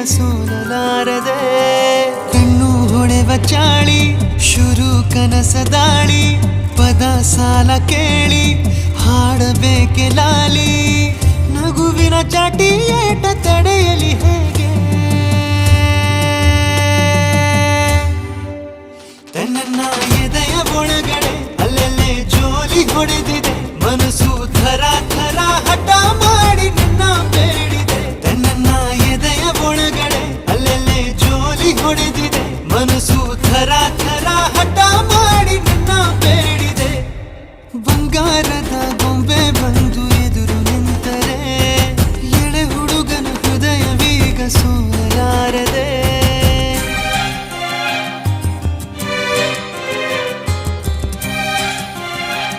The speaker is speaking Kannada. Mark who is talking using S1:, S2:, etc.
S1: ಸೋಲಲಾರದೆ ಕಣ್ಣು ಹೊಳೆವ ಚಾಳಿ ಶುರು ಕನಸ ದಾಳಿ ಪದ ಸಾಲ ಕೇಳಿ ಹಾಡಬೇಕೆ ಲಾಲಿ ನಗುವಿನ ಚಾಟಿ ಏಟ ತಡೆಯಲಿ ಹೇಗೆ ತನ್ನ ಎದೆಯ ಒಳಗಡೆ ಅಲ್ಲೆಲ್ಲೇ ಜೋಲಿ ಹೊಡೆದ